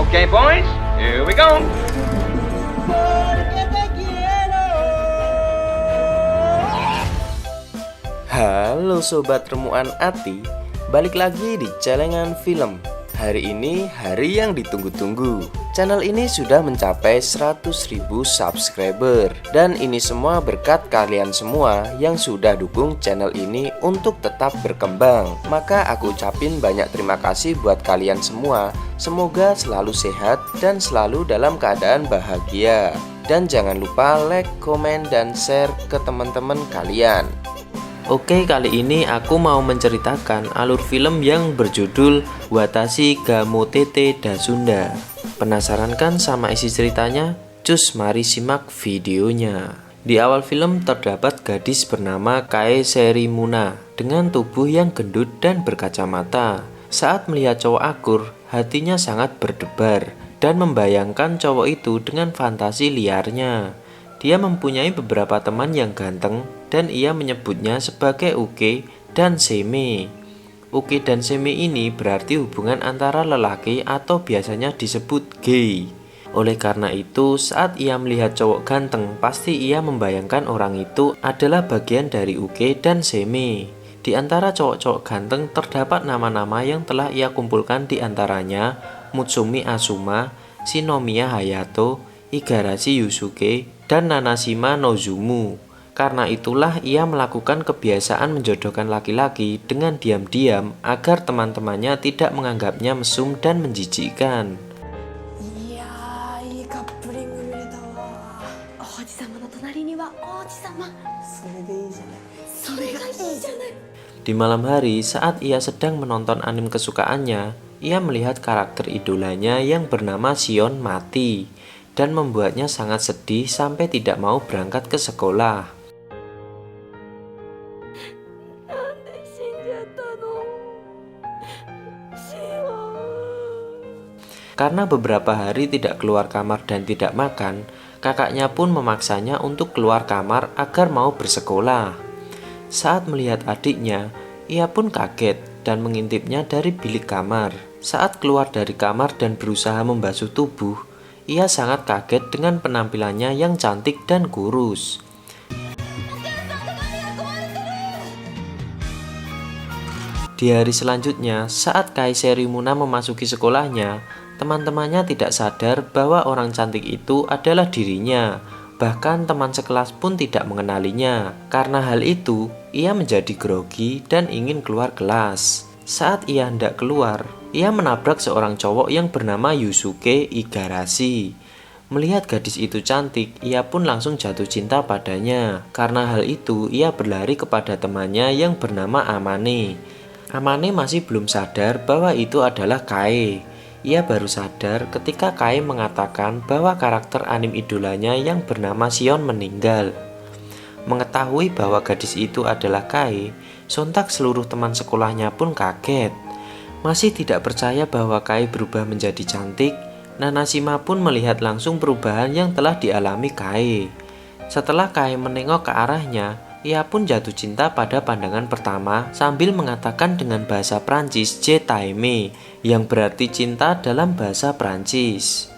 Okay, boys, here we go. Halo Sobat Remuan Ati, balik lagi di Celengan Film. Hari ini hari yang ditunggu-tunggu. Channel ini sudah mencapai 100.000 subscriber. Dan ini semua berkat kalian semua yang sudah dukung channel ini untuk tetap berkembang. Maka aku ucapin banyak terima kasih buat kalian semua. Semoga selalu sehat dan selalu dalam keadaan bahagia. Dan jangan lupa like, komen, dan share ke teman-teman kalian. Oke, kali ini aku mau menceritakan alur film yang berjudul Watashi ga Motete da Sunda. Penasaran kan sama isi ceritanya? Cus, mari simak videonya. Di awal film terdapat gadis bernama Kae Serimuna dengan tubuh yang gendut dan berkacamata. Saat melihat cowok akur, hatinya sangat berdebar dan membayangkan cowok itu dengan fantasi liarnya. Dia mempunyai beberapa teman yang ganteng dan ia menyebutnya sebagai Uke dan Seme. Uke dan Seme ini berarti hubungan antara lelaki atau biasanya disebut gay. Oleh karena itu, saat ia melihat cowok ganteng, pasti ia membayangkan orang itu adalah bagian dari Uke dan Seme. Di antara cowok-cowok ganteng terdapat nama-nama yang telah ia kumpulkan, di antaranya Mutsumi Asuma, Shinomiya Hayato, Igarashi Yusuke, dan Nanashima Nozumu. Karena itulah ia melakukan kebiasaan menjodohkan laki-laki dengan diam-diam agar teman-temannya tidak menganggapnya mesum dan menjijikkan. Di malam hari saat ia sedang menonton anime kesukaannya, ia melihat karakter idolanya yang bernama Shion mati dan membuatnya sangat sedih sampai tidak mau berangkat ke sekolah. Karena beberapa hari tidak keluar kamar dan tidak makan, kakaknya pun memaksanya untuk keluar kamar agar mau bersekolah. Saat melihat adiknya, ia pun kaget dan mengintipnya dari bilik kamar. Saat keluar dari kamar dan berusaha membasuh tubuh, ia sangat kaget dengan penampilannya yang cantik dan kurus. Di hari selanjutnya, saat Kae Serimuna memasuki sekolahnya, teman-temannya tidak sadar bahwa orang cantik itu adalah dirinya. Bahkan teman sekelas pun tidak mengenalinya. Karena hal itu, ia menjadi grogi dan ingin keluar kelas. Saat ia hendak keluar, ia menabrak seorang cowok yang bernama Yusuke Igarashi. Melihat gadis itu cantik, ia pun langsung jatuh cinta padanya. Karena hal itu, ia berlari kepada temannya yang bernama Amane. Amane masih belum sadar bahwa itu adalah Kae. Ia baru sadar ketika Kae mengatakan bahwa karakter anime idolanya yang bernama Shion meninggal. Mengetahui bahwa gadis itu adalah Kae, sontak seluruh teman sekolahnya pun kaget. Masih tidak percaya bahwa Kae berubah menjadi cantik, Nanashima pun melihat langsung perubahan yang telah dialami Kae. Setelah Kae menengok ke arahnya, ia pun jatuh cinta pada pandangan pertama sambil mengatakan dengan bahasa Prancis Je t'aime, yang berarti cinta dalam bahasa Prancis.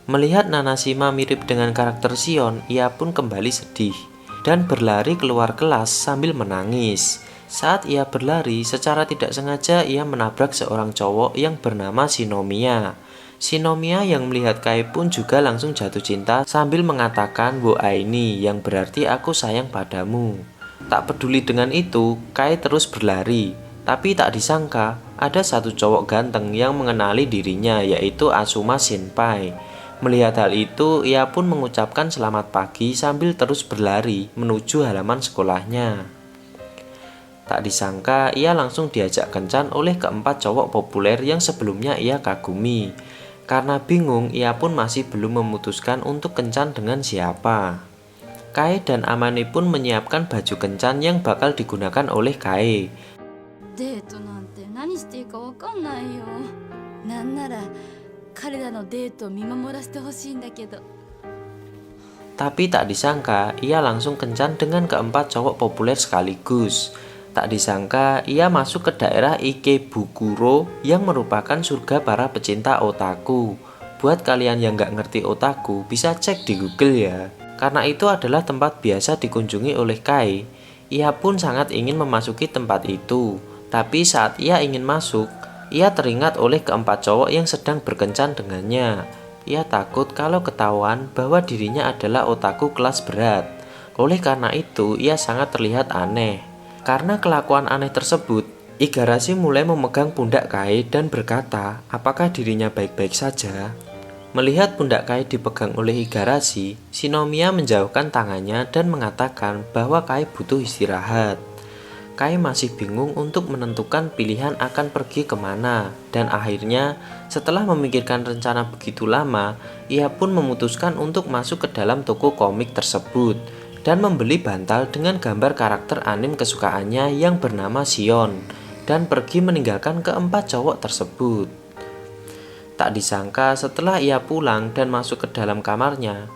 Melihat Nanashima mirip dengan karakter Shion, ia pun kembali sedih dan berlari keluar kelas sambil menangis. Saat ia berlari, secara tidak sengaja ia menabrak seorang cowok yang bernama Shinomiya. Shinomiya yang melihat Kae pun juga langsung jatuh cinta sambil mengatakan wo aini, yang berarti aku sayang padamu. Tak peduli dengan itu, Kae terus berlari. Tapi tak disangka, ada satu cowok ganteng yang mengenali dirinya, yaitu Asuma Senpai. Melihat hal itu, ia pun mengucapkan selamat pagi sambil terus berlari menuju halaman sekolahnya. Tak disangka, ia langsung diajak kencan oleh keempat cowok populer yang sebelumnya ia kagumi. Karena bingung, ia pun masih belum memutuskan untuk kencan dengan siapa. Kae dan Amane pun menyiapkan baju kencan yang bakal digunakan oleh Kae. Tapi tak disangka, ia langsung kencan dengan keempat cowok populer sekaligus. Tak disangka, ia masuk ke daerah Ikebukuro yang merupakan surga para pecinta otaku. buat kalian yang nggak ngerti otaku bisa cek di Google ya. Karena itu adalah tempat biasa dikunjungi oleh Kai. Ia pun sangat ingin memasuki tempat itu. Tapi saat ia ingin masuk, ia teringat oleh keempat cowok yang sedang berkencan dengannya. Ia takut kalau ketahuan bahwa dirinya adalah otaku kelas berat. Oleh karena itu, ia sangat terlihat aneh. Karena kelakuan aneh tersebut, Igarashi mulai memegang pundak Kai dan berkata, apakah dirinya baik-baik saja? Melihat pundak Kai dipegang oleh Igarashi, Shinomiya menjauhkan tangannya dan mengatakan bahwa Kai butuh istirahat. Kai masih bingung untuk menentukan pilihan akan pergi kemana, dan akhirnya setelah memikirkan rencana begitu lama, ia pun memutuskan untuk masuk ke dalam toko komik tersebut dan membeli bantal dengan gambar karakter anime kesukaannya yang bernama Shion, dan pergi meninggalkan keempat cowok tersebut. Tak disangka setelah ia pulang dan masuk ke dalam kamarnya,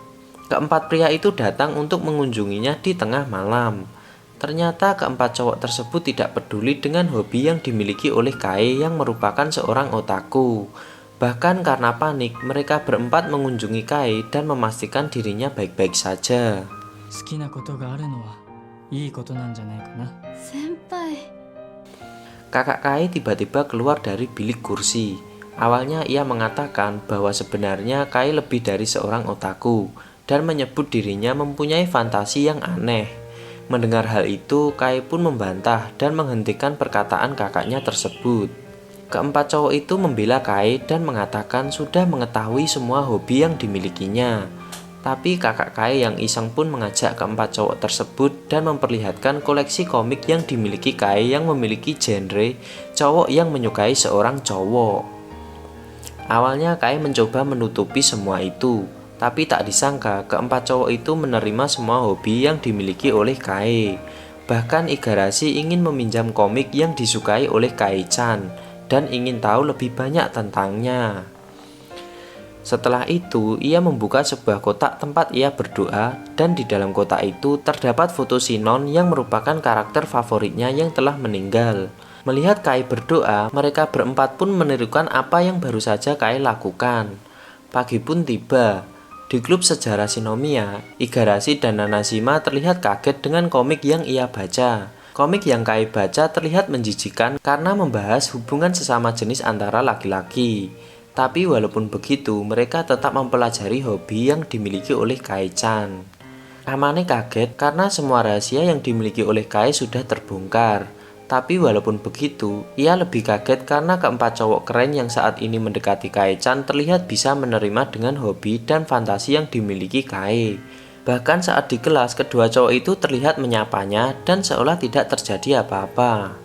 keempat pria itu datang untuk mengunjunginya di tengah malam. Ternyata keempat cowok tersebut tidak peduli dengan hobi yang dimiliki oleh Kai yang merupakan seorang otaku. Bahkan karena panik, mereka berempat mengunjungi Kai dan memastikan dirinya baik-baik saja. Kakak Kai tiba-tiba keluar dari bilik kursi. Awalnya ia mengatakan bahwa sebenarnya Kai lebih dari seorang otaku dan menyebut dirinya mempunyai fantasi yang aneh. Mendengar hal itu, Kai pun membantah dan menghentikan perkataan kakaknya tersebut. Keempat cowok itu membela Kai dan mengatakan sudah mengetahui semua hobi yang dimilikinya. Tapi kakak Kai yang iseng pun mengajak keempat cowok tersebut dan memperlihatkan koleksi komik yang dimiliki Kai yang memiliki genre cowok yang menyukai seorang cowok. Awalnya Kai mencoba menutupi semua itu, tapi tak disangka keempat cowok itu menerima semua hobi yang dimiliki oleh Kai. Bahkan Igarashi ingin meminjam komik yang disukai oleh Kai-chan dan ingin tahu lebih banyak tentangnya. Setelah itu, ia membuka sebuah kotak tempat ia berdoa, dan di dalam kotak itu terdapat foto Shinon yang merupakan karakter favoritnya yang telah meninggal. Melihat Kai berdoa, mereka berempat pun menirukan apa yang baru saja Kai lakukan. Pagi pun tiba. Di klub sejarah Shinomiya, Igarashi dan Nanashima terlihat kaget dengan komik yang ia baca. Komik yang Kai baca terlihat menjijikan karena membahas hubungan sesama jenis antara laki-laki. Tapi walaupun begitu, mereka tetap mempelajari hobi yang dimiliki oleh Kai-chan. Amane kaget karena semua rahasia yang dimiliki oleh Kai sudah terbongkar. Tapi walaupun begitu, ia lebih kaget karena keempat cowok keren yang saat ini mendekati Kai-chan terlihat bisa menerima dengan hobi dan fantasi yang dimiliki Kai. Bahkan saat di kelas, kedua cowok itu terlihat menyapanya dan seolah tidak terjadi apa-apa.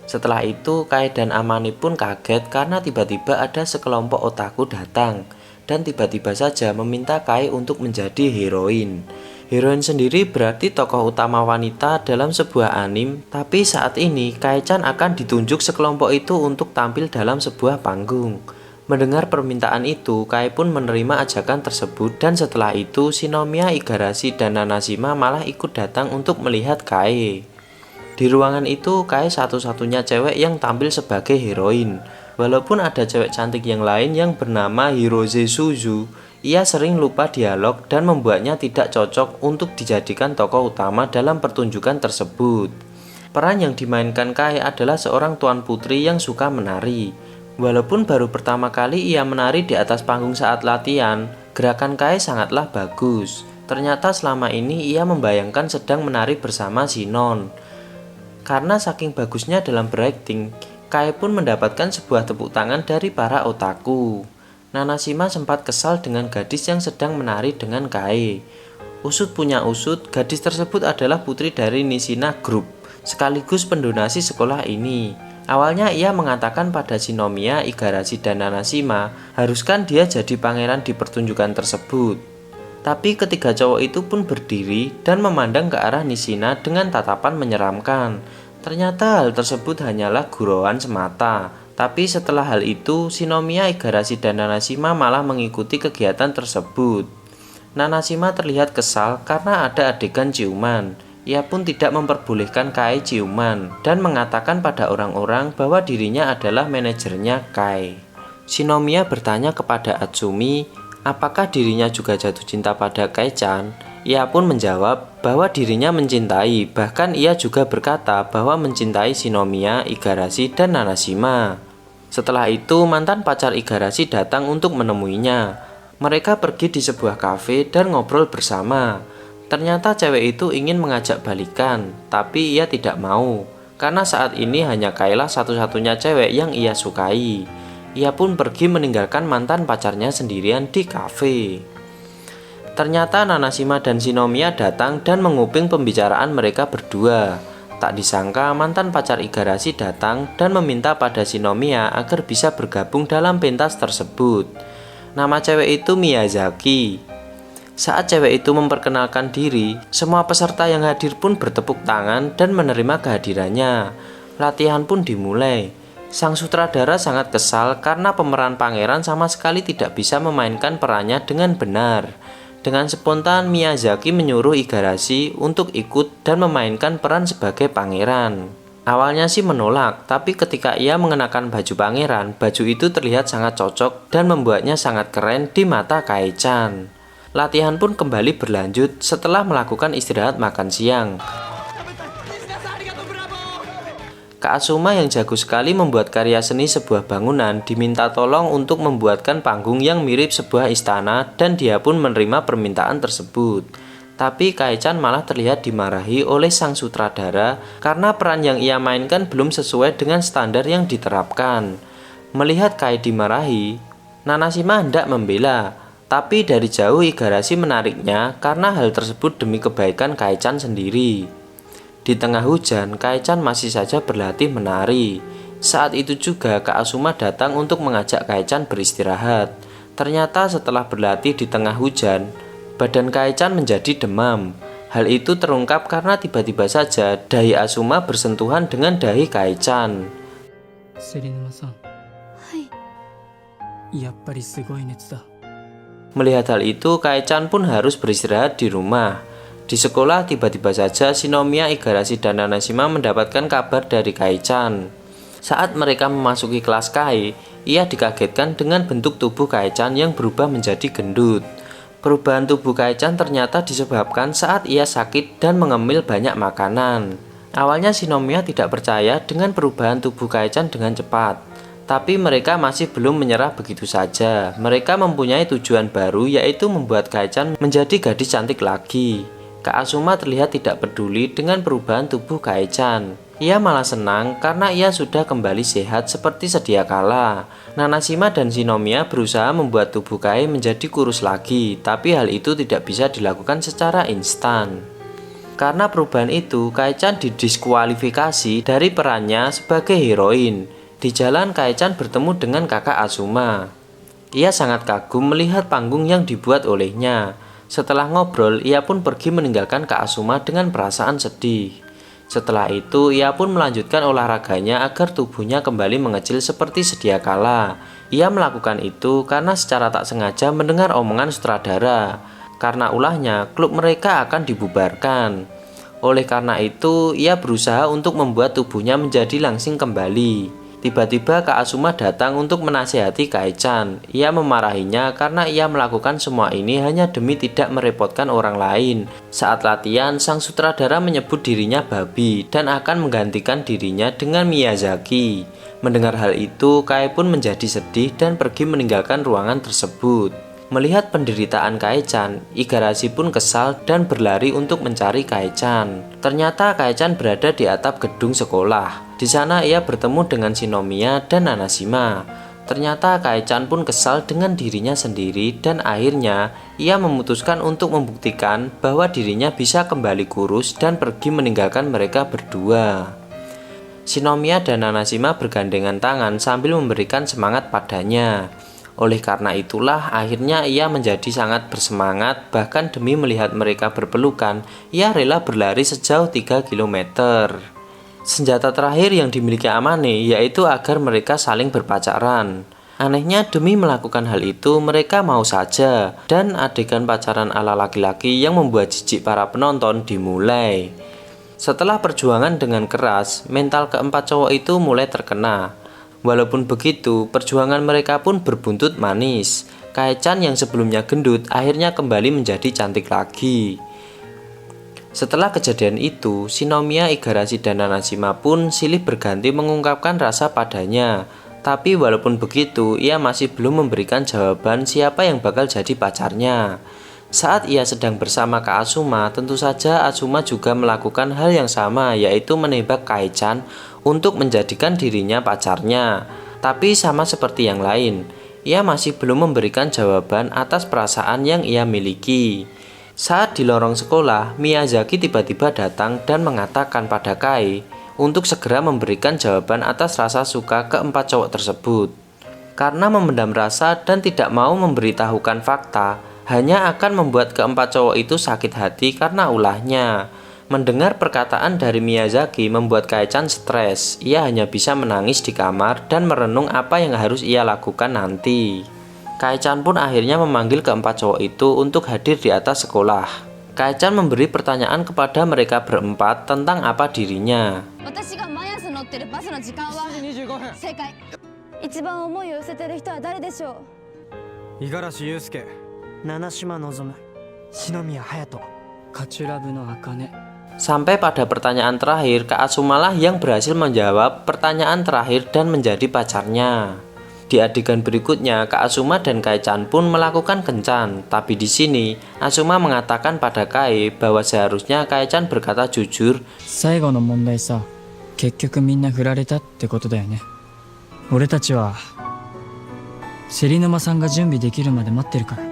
Setelah itu, Kai dan Amane pun kaget karena tiba-tiba ada sekelompok otaku datang dan tiba-tiba saja meminta Kai untuk menjadi heroin. Heroin sendiri berarti tokoh utama wanita dalam sebuah anime, tapi saat ini Kai-chan akan ditunjuk sekelompok itu untuk tampil dalam sebuah panggung. Mendengar permintaan itu, Kai pun menerima ajakan tersebut dan setelah itu Shinomiya, Igarashi, dan Nanashima malah ikut datang untuk melihat Kai. Di ruangan itu, Kai satu-satunya cewek yang tampil sebagai heroin. Walaupun ada cewek cantik yang lain yang bernama Hirose Suzu, ia sering lupa dialog dan membuatnya tidak cocok untuk dijadikan tokoh utama dalam pertunjukan tersebut. Peran yang dimainkan Kai adalah seorang tuan putri yang suka menari. Walaupun baru pertama kali ia menari di atas panggung saat latihan, gerakan Kai sangatlah bagus. Ternyata selama ini ia membayangkan sedang menari bersama Shinon. Karena saking bagusnya dalam berakting, Kai pun mendapatkan sebuah tepuk tangan dari para otaku. Nanashima sempat kesal dengan gadis yang sedang menari dengan Kai. Usut punya usut, gadis tersebut adalah putri dari Nishina Group, sekaligus pendonasi sekolah ini. Awalnya ia mengatakan pada Shinomiya, Igarashi, dan Nanashima, haruskan dia jadi pangeran di pertunjukan tersebut. Tapi ketiga cowok itu pun berdiri dan memandang ke arah Nishina dengan tatapan menyeramkan. Ternyata hal tersebut hanyalah gurauan semata. Tapi setelah hal itu, Shinomiya, Igarashi, dan Nanashima malah mengikuti kegiatan tersebut. Nanashima terlihat kesal karena ada adegan ciuman. Ia pun tidak memperbolehkan Kai ciuman dan mengatakan pada orang-orang bahwa dirinya adalah manajernya Kai. Shinomiya bertanya kepada Atsumi apakah dirinya juga jatuh cinta pada Kai-chan. Ia pun menjawab bahwa dirinya mencintai, bahkan ia juga berkata bahwa mencintai Shinomiya, Igarashi, dan Nanashima. Setelah itu mantan pacar Igarashi datang untuk menemuinya. Mereka pergi di sebuah kafe dan ngobrol bersama. Ternyata cewek itu ingin mengajak balikan, tapi ia tidak mau. Karena saat ini hanya Kailah satu-satunya cewek yang ia sukai. Ia pun pergi meninggalkan mantan pacarnya sendirian di kafe. Ternyata Nanashima dan Shinomiya datang dan menguping pembicaraan mereka berdua. Tak disangka mantan pacar Igarashi datang dan meminta pada Shinomiya agar bisa bergabung dalam pentas tersebut. Nama cewek itu Miyazaki. Saat cewek itu memperkenalkan diri, semua peserta yang hadir pun bertepuk tangan dan menerima kehadirannya. Latihan pun dimulai. Sang sutradara sangat kesal karena pemeran pangeran sama sekali tidak bisa memainkan perannya dengan benar. Dengan spontan Miyazaki menyuruh Igarashi untuk ikut dan memainkan peran sebagai pangeran. Awalnya sih menolak, tapi ketika ia mengenakan baju pangeran, baju itu terlihat sangat cocok dan membuatnya sangat keren di mata Kai-chan. Latihan pun kembali berlanjut setelah melakukan istirahat makan siang. Kak Asuma yang jago sekali membuat karya seni sebuah bangunan diminta tolong untuk membuatkan panggung yang mirip sebuah istana dan dia pun menerima permintaan tersebut. Tapi Kai-chan malah terlihat dimarahi oleh sang sutradara karena peran yang ia mainkan belum sesuai dengan standar yang diterapkan. Melihat Kai dimarahi, Nanashima hendak membela, tapi dari jauh Igarashi menariknya karena hal tersebut demi kebaikan Kai-chan sendiri. Di tengah hujan, Kai-chan masih saja berlatih menari. Saat itu juga Kak Asuma datang untuk mengajak Kai-chan beristirahat. Ternyata setelah berlatih di tengah hujan, badan Kai-chan menjadi demam. Hal itu terungkap karena tiba-tiba saja dahi Asuma bersentuhan dengan dahi Kai-chan. Serinuma-san. Hai. Yappari sugoi netsu da. Melihat hal itu, Kai-chan pun harus beristirahat di rumah. Di sekolah tiba-tiba saja Shinomiya, Igarashi, dan Nanashima mendapatkan kabar dari Kai-chan. Saat mereka memasuki kelas Kai, ia dikagetkan dengan bentuk tubuh Kai-chan yang berubah menjadi gendut. Perubahan tubuh Kai-chan ternyata disebabkan saat ia sakit dan mengemil banyak makanan. Awalnya Shinomiya tidak percaya dengan perubahan tubuh Kai-chan dengan cepat. Tapi mereka masih belum menyerah begitu saja. Mereka mempunyai tujuan baru, yaitu membuat Kai-chan menjadi gadis cantik lagi. Kak Asuma terlihat tidak peduli dengan perubahan tubuh Kai-chan. Ia malah senang karena ia sudah kembali sehat seperti sedia kala. Nanashima dan Shinomiya berusaha membuat tubuh Kai menjadi kurus lagi, tapi hal itu tidak bisa dilakukan secara instan. Karena perubahan itu, Kai-chan didiskualifikasi dari perannya sebagai heroin. Di jalan, Kai-chan bertemu dengan kakak Asuma. Ia sangat kagum melihat panggung yang dibuat olehnya. Setelah ngobrol, ia pun pergi meninggalkan Kak Asuma dengan perasaan sedih. Setelah itu, ia pun melanjutkan olahraganya agar tubuhnya kembali mengecil seperti sedia kala. Ia melakukan itu karena secara tak sengaja mendengar omongan sutradara. Karena ulahnya, klub mereka akan dibubarkan. Oleh karena itu, ia berusaha untuk membuat tubuhnya menjadi langsing kembali. Tiba-tiba Kak Asuma datang untuk menasihati Kai-chan. Ia memarahinya karena ia melakukan semua ini hanya demi tidak merepotkan orang lain. Saat latihan, sang sutradara menyebut dirinya babi dan akan menggantikan dirinya dengan Miyazaki. Mendengar hal itu, Kai pun menjadi sedih dan pergi meninggalkan ruangan tersebut. Melihat penderitaan Kai-chan, Igarashi pun kesal dan berlari untuk mencari Kai-chan. Ternyata Kai-chan berada di atap gedung sekolah. Di sana ia bertemu dengan Shinomiya dan Nanashima. Ternyata Kai-chan pun kesal dengan dirinya sendiri dan akhirnya ia memutuskan untuk membuktikan bahwa dirinya bisa kembali kurus dan pergi meninggalkan mereka berdua. Shinomiya dan Nanashima bergandengan tangan sambil memberikan semangat padanya. Oleh karena itulah akhirnya ia menjadi sangat bersemangat, bahkan demi melihat mereka berpelukan, ia rela berlari sejauh 3 km. Senjata terakhir yang dimiliki Amane yaitu agar mereka saling berpacaran. Anehnya demi melakukan hal itu mereka mau saja, dan adegan pacaran ala laki-laki yang membuat jijik para penonton dimulai. Setelah perjuangan dengan keras, mental keempat cowok itu mulai terkena. Walaupun begitu, perjuangan mereka pun berbuntut manis. Kae-chan yang sebelumnya gendut akhirnya kembali menjadi cantik lagi. Setelah kejadian itu, Shinomiya Igarashi dan Nanashima pun silih berganti mengungkapkan rasa padanya. Tapi walaupun begitu, ia masih belum memberikan jawaban siapa yang bakal jadi pacarnya. Saat ia sedang bersama Kak Asuma, tentu saja Asuma juga melakukan hal yang sama, yaitu menembak Kae-chan untuk menjadikan dirinya pacarnya. Tapi sama seperti yang lain, ia masih belum memberikan jawaban atas perasaan yang ia miliki. Saat di lorong sekolah, Miyazaki tiba-tiba datang dan mengatakan pada Kai untuk segera memberikan jawaban atas rasa suka keempat cowok tersebut. Karena memendam rasa dan tidak mau memberitahukan fakta, hanya akan membuat keempat cowok itu sakit hati karena ulahnya. Mendengar perkataan dari Miyazaki membuat Kae-chan stres. Ia hanya bisa menangis di kamar dan merenung apa yang harus ia lakukan nanti. Kae-chan pun akhirnya memanggil keempat cowok itu untuk hadir di atas sekolah. Kae-chan memberi pertanyaan kepada mereka berempat tentang apa dirinya. Sampai pada pertanyaan terakhir, Kak Asuma lah yang berhasil menjawab pertanyaan terakhir dan menjadi pacarnya. Di adegan berikutnya, Kak Asuma dan Kae-chan pun melakukan kencan. Tapi di sini, Asuma mengatakan pada Kai bahwa seharusnya Kae-chan berkata jujur. 最後の問題さ、結局みんな振られたってことだよね。俺たちは芹沼さんが準備できるまで待ってるから。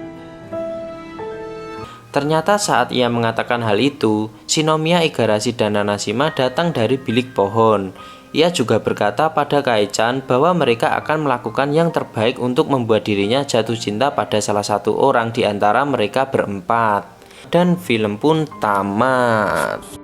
Ternyata saat ia mengatakan hal itu, Shinomiya Igarashi dan Nanashima datang dari bilik pohon. Ia juga berkata pada Kae-chan bahwa mereka akan melakukan yang terbaik untuk membuat dirinya jatuh cinta pada salah satu orang di antara mereka berempat. Dan film pun tamat.